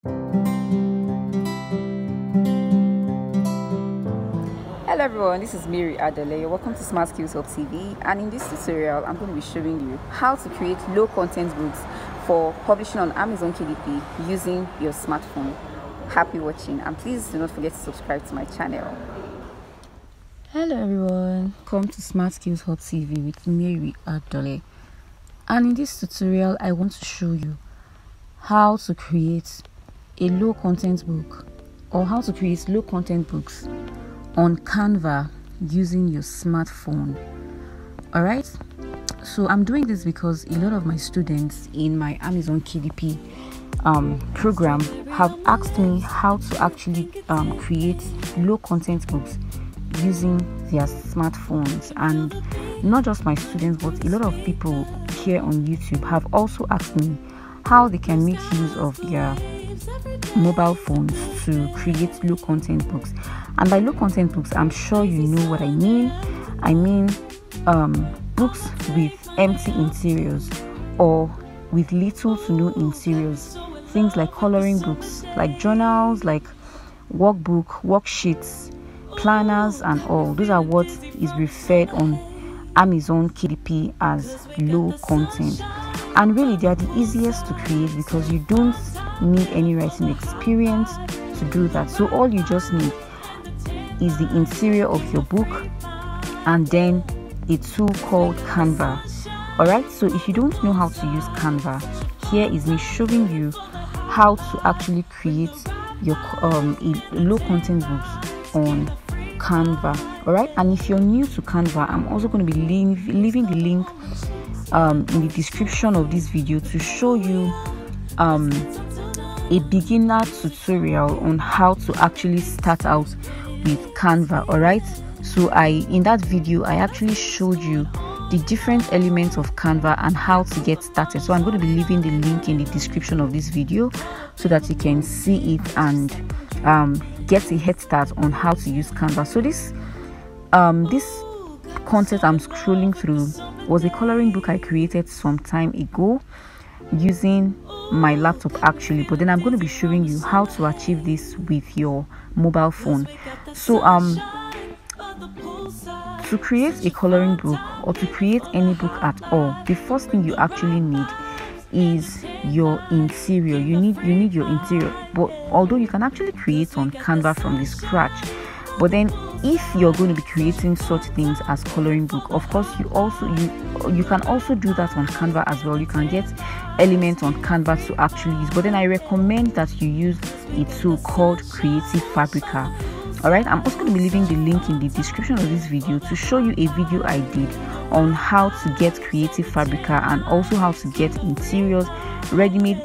Hello everyone, this is Mary Adele. Welcome to Smart Skills Hub TV, and in this tutorial I'm going to be showing you how to create low content books for publishing on Amazon KDP using your smartphone. Happy watching, and please do not forget to subscribe to my channel. Hello everyone, welcome to Smart Skills Hub TV with Mary Adele, and in this tutorial I want to show you how to create a low content book, or how to create low content books on Canva using your smartphone. All right, so I'm doing this because a lot of my students in my Amazon KDP program have asked me how to actually create low content books using their smartphones. And not just my students, but a lot of people here on YouTube have also asked me how they can make use of their mobile phones to create low content books. And by low content books, I'm sure you know what I mean. I mean books with empty interiors or with little to no interiors. Things like coloring books, like journals, like workbook, worksheets, planners, and all. Those are what is referred on Amazon KDP as low content. And really, they are the easiest to create because you don't need any writing experience to do that. So all you just need is the interior of your book and then a tool called Canva. Alright, so if you don't know how to use Canva, here is me showing you how to actually create your low content books on Canva. Alright, and if you're new to Canva, I'm also going to be leaving the link in the description of this video to show you a beginner tutorial on how to actually start out with Canva. All right, so in that video I actually showed you the different elements of Canva and how to get started. So I'm going to be leaving the link in the description of this video so that you can see it and get a head start on how to use Canva. So this content I'm scrolling through was a coloring book I created some time ago using my laptop actually, but then I'm going to be showing you how to achieve this with your mobile phone. So to create a coloring book or to create any book at all, the first thing you actually need is your interior. You need your interior, but although you can actually create on Canva from the scratch, but then if you're going to be creating such things as coloring book, of course you can also do that on Canva as well. You can get elements on Canva to actually use, but then I recommend that you use a tool called Creative Fabrica. All right, I'm also going to be leaving the link in the description of this video to show you a video I did on how to get Creative Fabrica and also how to get interiors, ready-made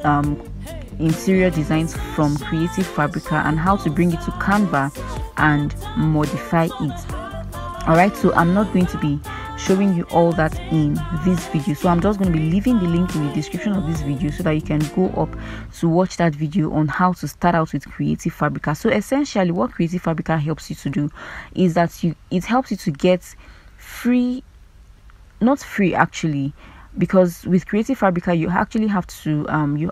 interior designs from Creative Fabrica, and how to bring it to Canva and modify it. All right, so I'm not going to be showing you all that in this video, so I'm just going to be leaving the link in the description of this video so that you can go up to watch that video on how to start out with Creative Fabrica. So essentially what Creative Fabrica helps you to do is that it helps you to get not free actually, because with Creative Fabrica you actually have to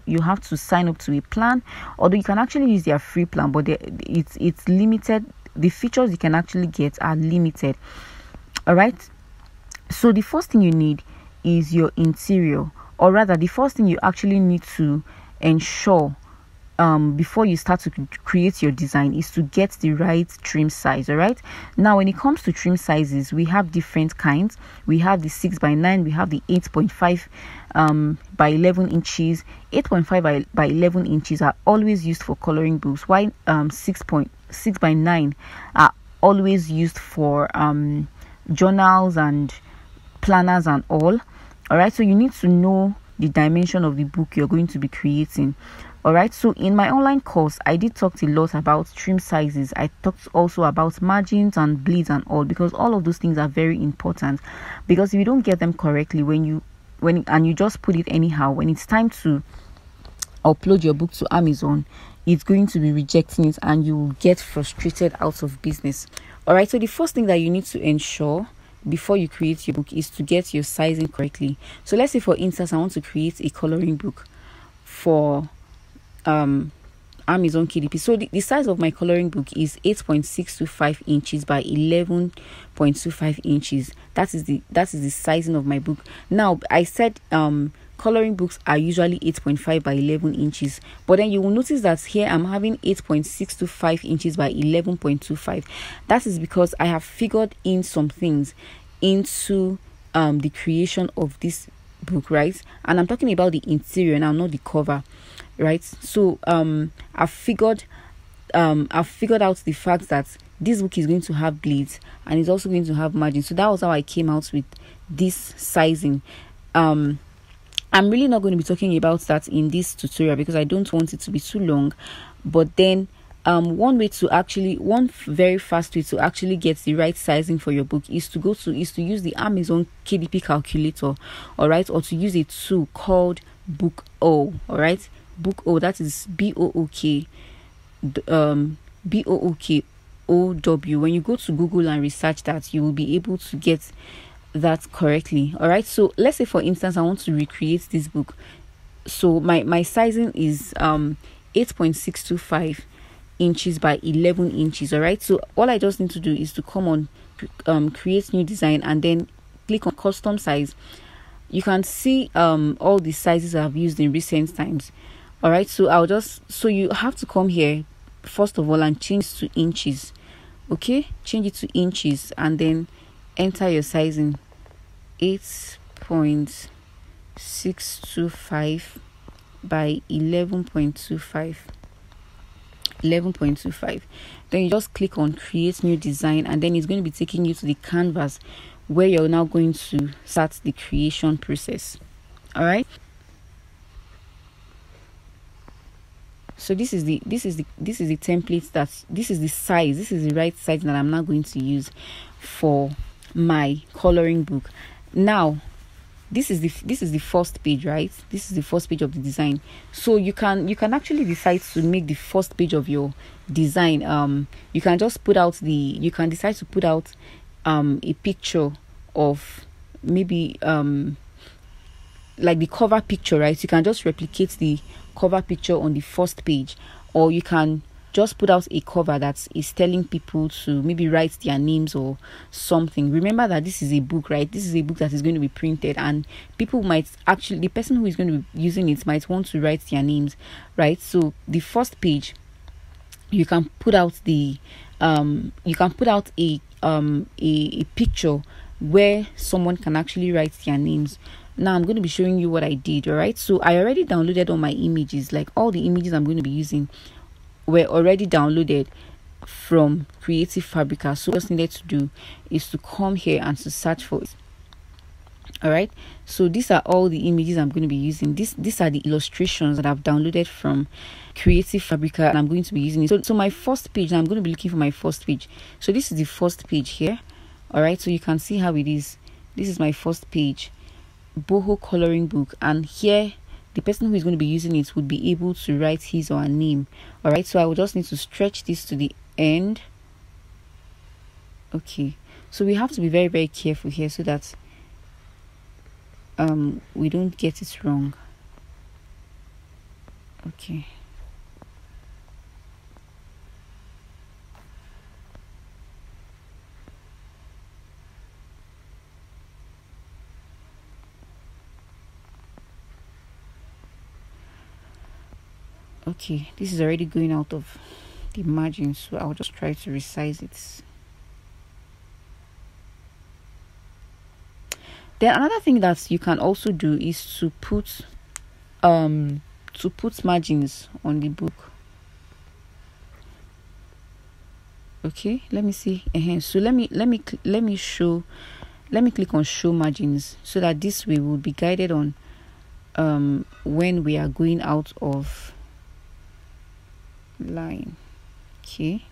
you have to sign up to a plan, although you can actually use their free plan, but it's limited. The features you can actually get are limited. All right, so the first thing you need is your interior, or rather the first thing you actually need to ensure before you start to create your design is to get the right trim size. All right, now when it comes to trim sizes, we have different kinds. We have the 6x9, we have the 8.5 by 11 inches. 8.5 by 11 inches are always used for coloring books, while 6x9 are always used for journals and planners and all. All right, so you need to know the dimension of the book you're going to be creating. All right, so in my online course I did talk a lot about trim sizes. I talked also about margins and bleeds and all, because all of those things are very important, because if you don't get them correctly and you just put it anyhow, when it's time to upload your book to Amazon, it's going to be rejecting it and you will get frustrated out of business. All right, so the first thing that you need to ensure before you create your book is to get your sizing correctly. So let's say for instance I want to create a coloring book for Amazon KDP. So the size of my coloring book is 8.625 inches by 11.25 inches. That is the sizing of my book. Now I said coloring books are usually 8.5 by 11 inches, but then you will notice that here I'm having 8.625 inches by 11.25. That is because I have figured in some things into the creation of this book, right? And I'm talking about the interior now, not the cover, right? So I've figured out the fact that this book is going to have bleeds and it's also going to have margin. So that was how I came out with this sizing. I'm really not going to be talking about that in this tutorial because I don't want it to be too long. But then one very fast way to actually get the right sizing for your book is to use the Amazon KDP calculator, all right, or to use a tool called Book O, all right. Book O, that is BOOK BOOKOW. When you go to Google and research that, you will be able to get that correctly, all right. So let's say, for instance, I want to recreate this book. So my sizing is 8.625 inches by 11 inches, all right. So all I just need to do is to come on create new design and then click on custom size. You can see all the sizes I've used in recent times, all right. So you have to come here first of all and change to inches. Okay, change it to inches and then enter your sizing, 8.625 by 11.25. Then you just click on create new design and then it's going to be taking you to the canvas where you're now going to start the creation process, all right. So this is the template, this is the size, this is the right size that I'm now going to use for my coloring book. Now this is the first page, right? This is the first page of the design. So you can actually decide to make the first page of your design, you can decide to put out a picture of maybe like the cover picture, right? You can just replicate the cover picture on the first page, or you can just put out a cover that is telling people to maybe write their names or something. Remember that this is a book, right? This is a book that is going to be printed, and people might actually, the person who is going to be using it might want to write their names, right? So the first page, you can put out a picture where someone can actually write their names. Now I'm going to be showing you what I did, all right. So I already downloaded all my images, like all the images I'm going to be using were already downloaded from Creative Fabrica. So what I needed to do is to come here and to search for it, all right. So these are all the images I'm going to be using. These are the illustrations that I've downloaded from Creative Fabrica, and I'm going to be using it. So my first page, I'm going to be looking for my first page. So this is the first page here, all right. So you can see how it is. This is my first page, boho coloring book, and here the person who is going to be using it would be able to write his or her name, all right. So I will just need to stretch this to the end. Okay, so we have to be very, very careful here so that we don't get it wrong. Okay, okay, this is already going out of the margin, so I'll just try to resize it. Then another thing that you can also do is to put margins on the book. Okay, let me see. So let me click on show margins, so that this way we'll be guided on when we are going out of line. Okay,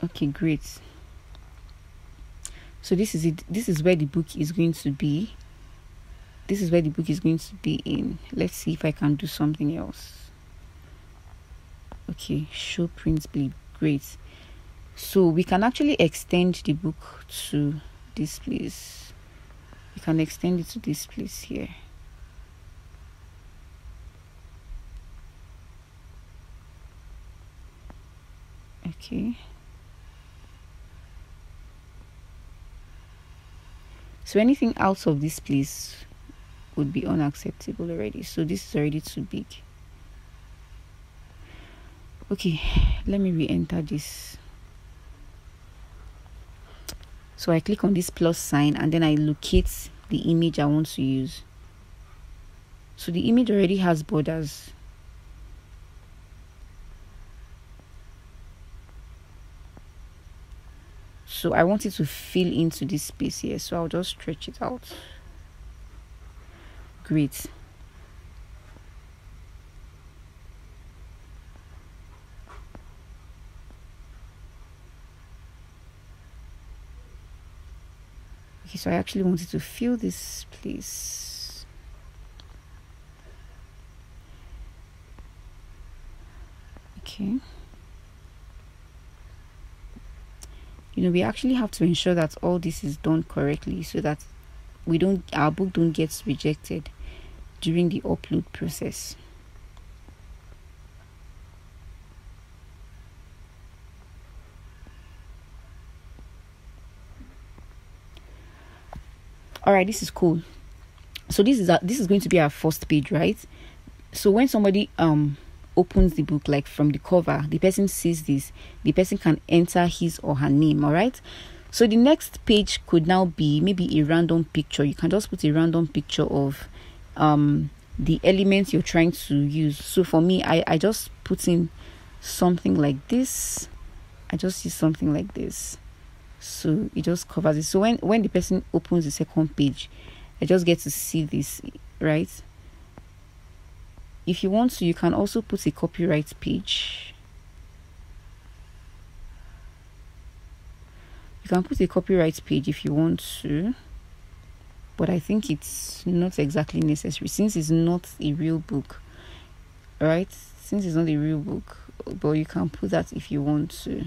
okay, great. So this is it. This is where the book is going to be. This is where the book is going to be in. Let's see if I can do something else. Okay, show print bleed. Great. So we can actually extend the book to this place. We can extend it to this place here. Okay. So anything out of this place would be unacceptable already. So this is already too big. Okay, let me re-enter this. So I click on this plus sign and then I locate the image I want to use. So the image already has borders. So I want it to fill into this space here. So I'll just stretch it out. Great. Okay, so I actually wanted to fill this place. Okay. We actually have to ensure that all this is done correctly so that our book don't get rejected during the upload process. All right, this is cool. So this is going to be our first page, right? So when somebody opens the book, like from the cover, the person sees this, the person can enter his or her name. All right, so the next page could now be maybe a random picture. You can just put a random picture of the elements you're trying to use. So for me, I just put in something like this. I just use something like this, so it just covers it. So when the person opens the second page, I just get to see this, right? If you want to, you can also put a copyright page. You can put a copyright page if you want to, but I think it's not exactly necessary since it's not a real book, right? Since it's not a real book, but you can put that if you want to.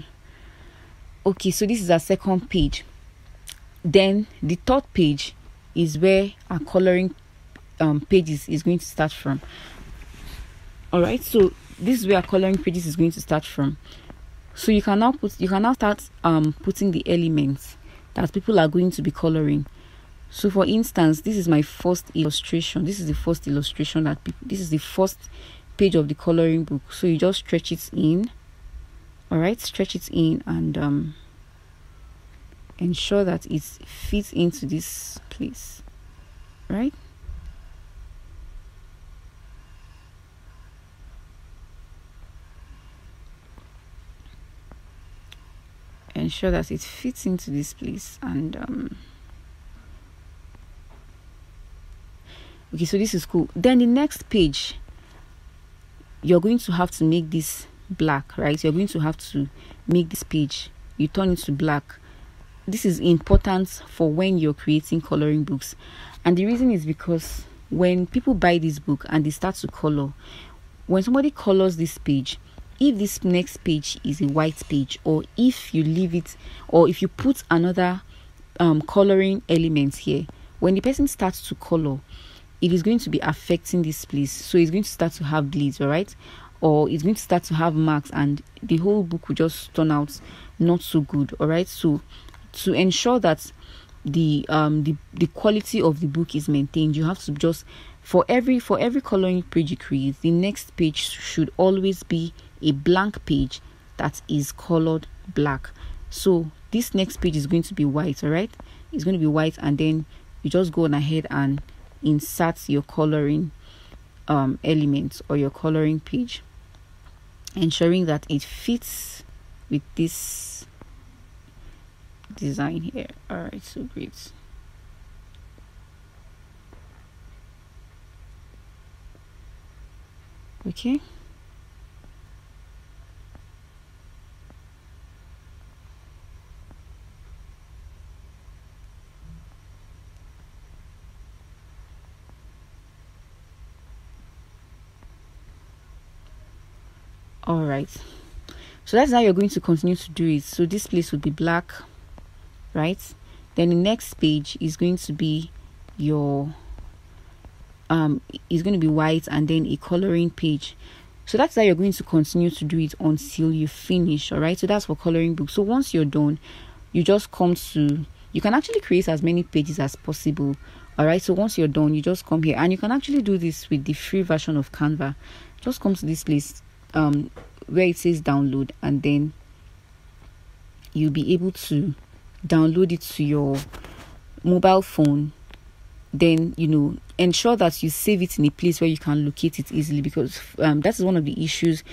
Okay, so this is our second page. Then the third page is where our coloring pages is going to start from. All right, so this is where our coloring pages is going to start from. So you can now start putting the elements that people are going to be coloring. So for instance, this is my first illustration. This is the first illustration this is the first page of the coloring book. So you just stretch it in. All right, stretch it in and ensure that it fits into this place, right? Ensure that it fits into this place and okay, so this is cool. Then the next page, you're going to have to make this black, right? You're going to have to make this page, you turn it to black. This is important for when you're creating coloring books, and the reason is because when people buy this book and they start to color, when somebody colors this page, if this next page is a white page, or if you leave it, or if you put another coloring element here, when the person starts to color, it is going to be affecting this place. So it's going to start to have bleeds, all right, or it's going to start to have marks, and the whole book will just turn out not so good. All right, so to ensure that the quality of the book is maintained, you have to just for every coloring page you create, the next page should always be a blank page that is colored black. So this next page is going to be white. All right, it's going to be white, and then you just go on ahead and insert your coloring elements or your coloring page, ensuring that it fits with this design here. All right, so great. Okay, All right, so that's how you're going to continue to do it. So this place will be black, right? Then the next page is going to be your is going to be white, and then a coloring page. So that's how you're going to continue to do it until you finish. All right, so that's for coloring book. So once you're done, you just come to, you can actually create as many pages as possible. All right, so once you're done, you just come here, and you can actually do this with the free version of Canva. Just come to this place where it says download, and then you'll be able to download it to your mobile phone. Then ensure that you save it in a place where you can locate it easily, because that is one of the issues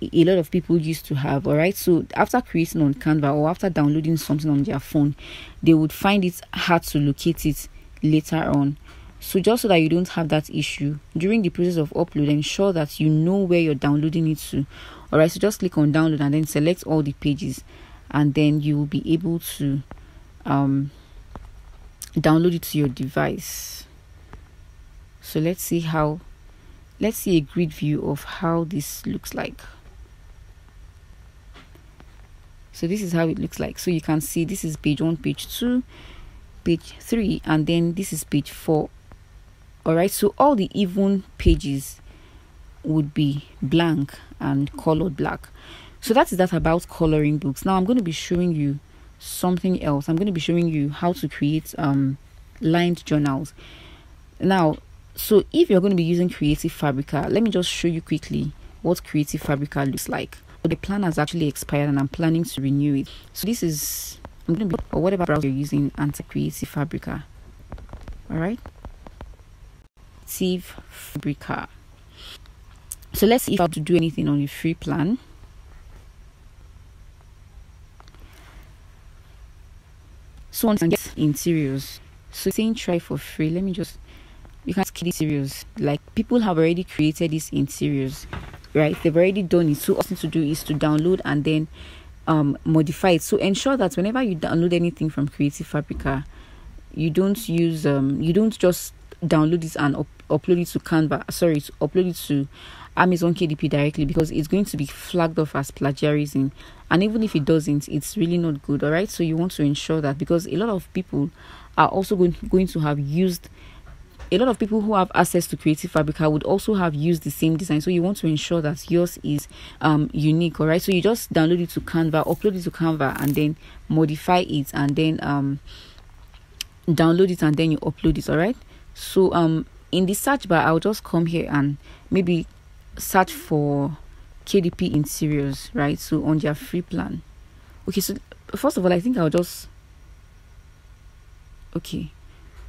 a lot of people used to have. All right, so after creating on Canva or after downloading something on their phone, they would find it hard to locate it later on. So just so that you don't have that issue during the process of upload, ensure that you know where you're downloading it to. All right, so just click on download and then select all the pages, and then you will be able to download it to your device. So let's see a grid view of how this looks like. So this is how it looks like. So you can see this is page 1, page 2, page 3, and then this is page 4. All right, so all the even pages would be blank and colored black. So that is that about coloring books. Now I'm going to be showing you something else. I'm going to be showing you how to create lined journals. Now, so if you're going to be using Creative Fabrica, let me just show you quickly what Creative Fabrica looks like. The plan has actually expired and I'm planning to renew it. So this is, I'm going to be, or whatever browser you're using, enter Creative Fabrica. All right, Creative Fabrica. So let's see if I have to do anything on the free plan. So once again, interiors. So saying try for free. Let me just, you can see interiors. Like people have already created these interiors, right? They've already done it. So all you need to do is to download and then modify it. So ensure that whenever you download anything from Creative Fabrica, you don't use you don't just download it and upload it to Canva. Sorry, to upload it to Amazon KDP directly, because it's going to be flagged off as plagiarism, and even if it doesn't, it's really not good. All right, so you want to ensure that, because a lot of people are also going to have used, a lot of people who have access to Creative Fabrica would also have used the same design. So you want to ensure that yours is unique. All right, so you just download it to Canva, upload it to Canva, and then modify it, and then download it, and then you upload it. All right, so in the search bar, I'll just come here and maybe search for KDP interiors, right? So on their free plan. Okay, so first of all, I think I'll just, okay,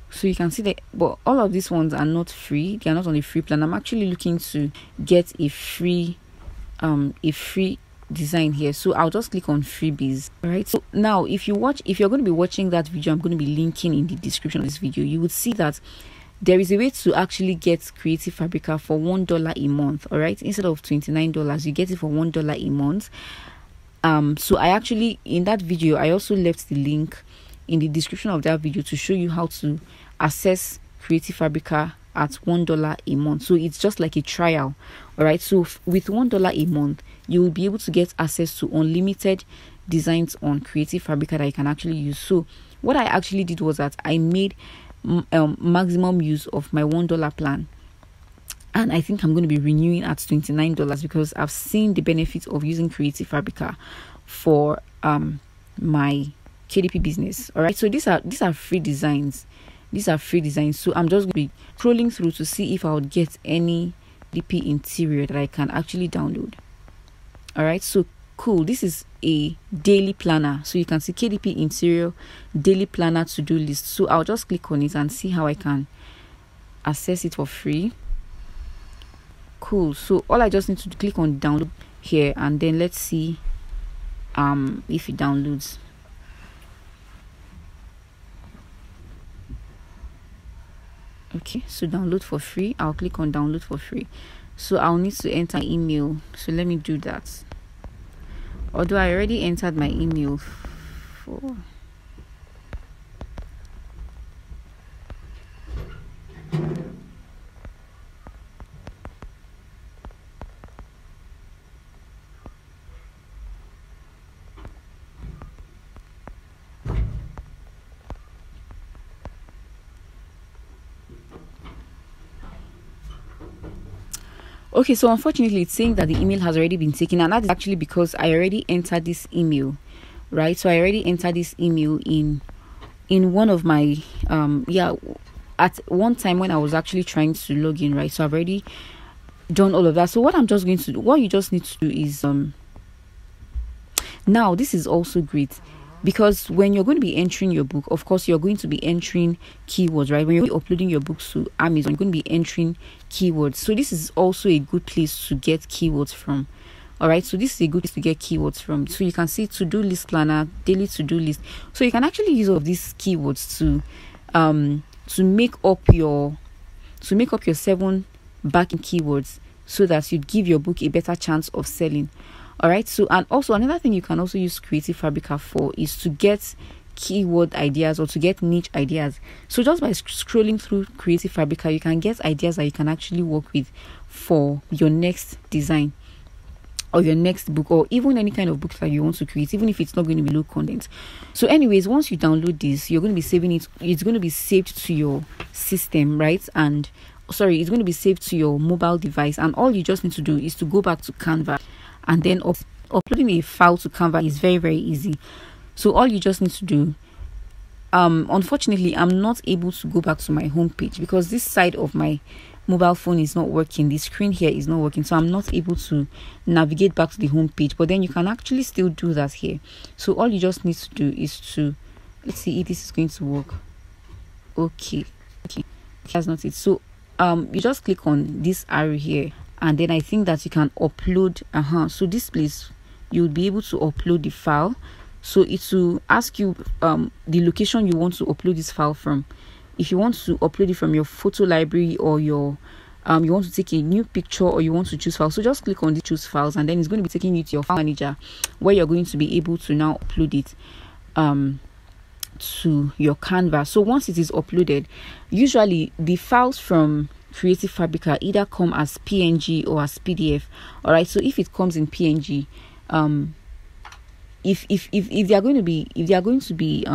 so you can see that, but all of these ones are not free. They are not on the free plan. I'm actually looking to get a free design here, so I'll just click on freebies. All right, so now if you're going to be watching that video, I'm going to be linking in the description of this video, you would see that there is a way to actually get Creative Fabrica for $1 a month. All right, instead of $29, you get it for $1 a month. So I actually, in that video, I also left the link in the description of that video to show you how to access Creative Fabrica at $1 a month. So it's just like a trial. All right, so with $1 a month, you will be able to get access to unlimited designs on Creative Fabrica that you can actually use. So what I actually did was that I made maximum use of my $1 plan, and I think I'm going to be renewing at $29 because I've seen the benefits of using Creative Fabrica for my KDP business. All right, so these are free designs. These are free designs. So I'm just going to be scrolling through to see if I would get any KDP interior that I can actually download. All right, so cool, this is a daily planner. So you can see KDP interior daily planner to-do list. So I'll just click on it and see how I can access it for free. Cool, so all I just need to click on download here, and then let's see if it downloads. Okay, so download for free. I'll click on download for free. So I'll need to enter email, so let me do that. Although I already entered my email for, Okay, so unfortunately it's saying that the email has already been taken, and that is actually because I already entered this email, right? So I already entered this email in one of my at one time when I was actually trying to log in, right? So I've already done all of that. So what you just need to do is now this is also great, because when you're going to be entering your book, of course you're going to be entering keywords, right? When you're uploading your books to Amazon, you're going to be entering keywords. So this is also a good place to get keywords from. All right, so this is a good place to get keywords from. So you can see to-do list planner, daily to-do list. So you can actually use all of these keywords to make up your 7 backing keywords, so that you give your book a better chance of selling. All right, so and also another thing you can also use Creative Fabrica for is to get keyword ideas or to get niche ideas. So just by scrolling through Creative Fabrica, you can get ideas that you can actually work with for your next design or your next book, or even any kind of book that you want to create, even if it's not going to be low content. So anyways, once you download this, you're going to be saving it. It's going to be saved to your system, right? And sorry, it's going to be saved to your mobile device, and all you just need to do is to go back to Canva, and then uploading a file to Canva is very, very easy. So all you just need to do, unfortunately I'm not able to go back to my home page because this side of my mobile phone is not working. The screen here is not working, so I'm not able to navigate back to the home page. But then you can actually still do that here. So all you just need to do is to, let's see if this is going to work. Okay, that's not it. So you just click on this arrow here, and then I think that you can upload. So this place you'll be able to upload the file. So it will ask you the location you want to upload this file from. If you want to upload it from your photo library, or your you want to take a new picture, or you want to choose files, so just click on the choose files, and then it's going to be taking you to your file manager, where you're going to be able to now upload it to your Canva. So once it is uploaded, usually the files from Creative Fabrica either come as PNG or as PDF. All right, so if it comes in PNG, if they are going to be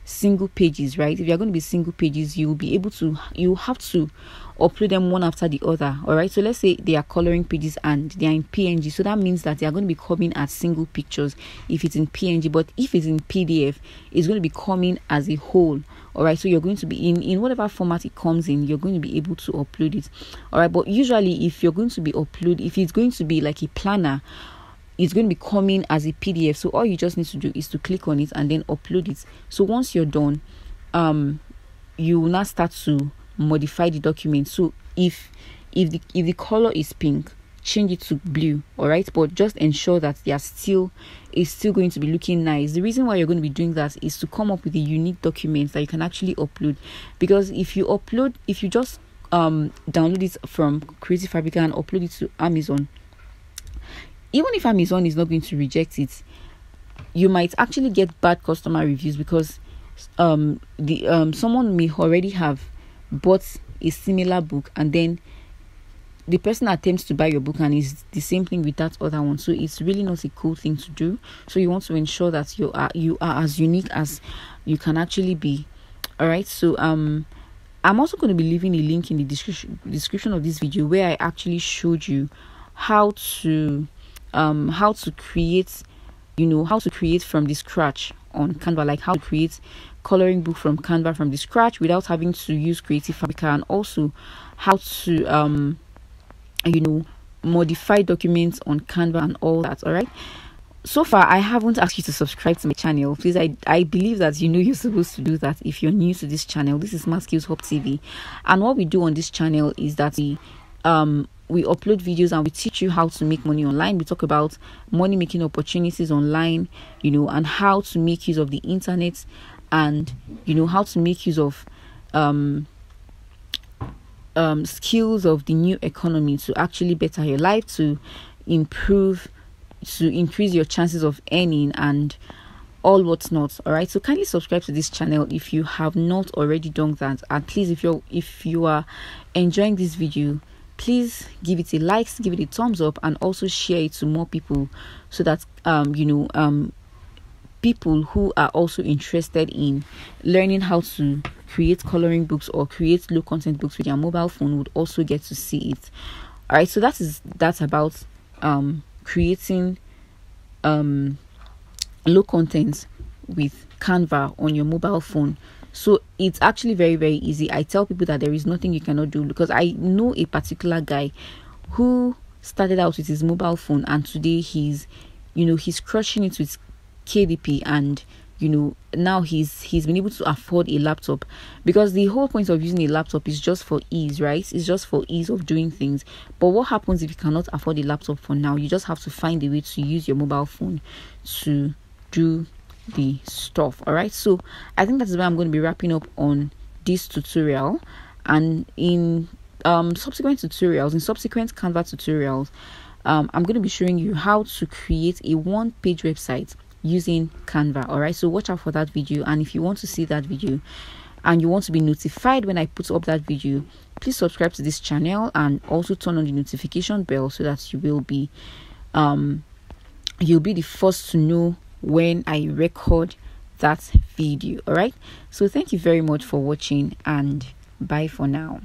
single pages, right? If you're going to be single pages, you have to upload them one after the other. All right, so let's say they are coloring pages and they are in PNG, so that means that they are going to be coming as single pictures if it's in PNG. But if it's in PDF, it's going to be coming as a whole. All right, so you're going to be in whatever format it comes in, you're going to be able to upload it. All right, but usually if it's going to be like a planner, it's going to be coming as a PDF. So all you just need to do is to click on it and then upload it. So once you're done, you will now start to modify the document. So if the color is pink, change it to blue. All right, but just ensure that it's still going to be looking nice. The reason why you're going to be doing that is to come up with a unique document that you can actually upload. Because if you just download it from Creative Fabrica and upload it to Amazon, even if Amazon is not going to reject it, you might actually get bad customer reviews, because someone may already have bought a similar book, and then the person attempts to buy your book and is the same thing with that other one. So it's really not a cool thing to do. So you want to ensure that you are as unique as you can actually be. All right, so I'm also going to be leaving a link in the description of this video, where I actually showed you how to create from the scratch on Canva, like how to create coloring book from Canva from the scratch without having to use Creative Fabrica, and also how to modify documents on Canva and all that. All right, so far I haven't asked you to subscribe to my channel. Please, I believe that you're supposed to do that if you're new to this channel. This is Smart Skills Hub TV, and what we do on this channel is that we upload videos and we teach you how to make money online. We talk about money making opportunities online, and how to make use of the internet, and how to make use of skills of the new economy to actually better your life, to increase your chances of earning, and all what's not. All right, so kindly subscribe to this channel if you have not already done that, and please, if you are enjoying this video, please give it a like, give it a thumbs up, and also share it to more people, so that people who are also interested in learning how to create coloring books or create low content books with their mobile phone would also get to see it. All right, so that's about creating low content with Canva on your mobile phone. So it's actually very, very easy. I tell people that there is nothing you cannot do, because I know a particular guy who started out with his mobile phone, and today he's crushing it with KDP, and now he's been able to afford a laptop, because the whole point of using a laptop is just for ease, right? It's just for ease of doing things. But what happens if you cannot afford a laptop for now? You just have to find a way to use your mobile phone to do the stuff. All right, so I think that's where I'm going to be wrapping up on this tutorial, and in subsequent Canva tutorials, I'm going to be showing you how to create a one-page website using Canva. All right, so watch out for that video, and if you want to see that video and you want to be notified when I put up that video, please subscribe to this channel and also turn on the notification bell, so that you'll be the first to know when I record that video. All right, so thank you very much for watching, and bye for now.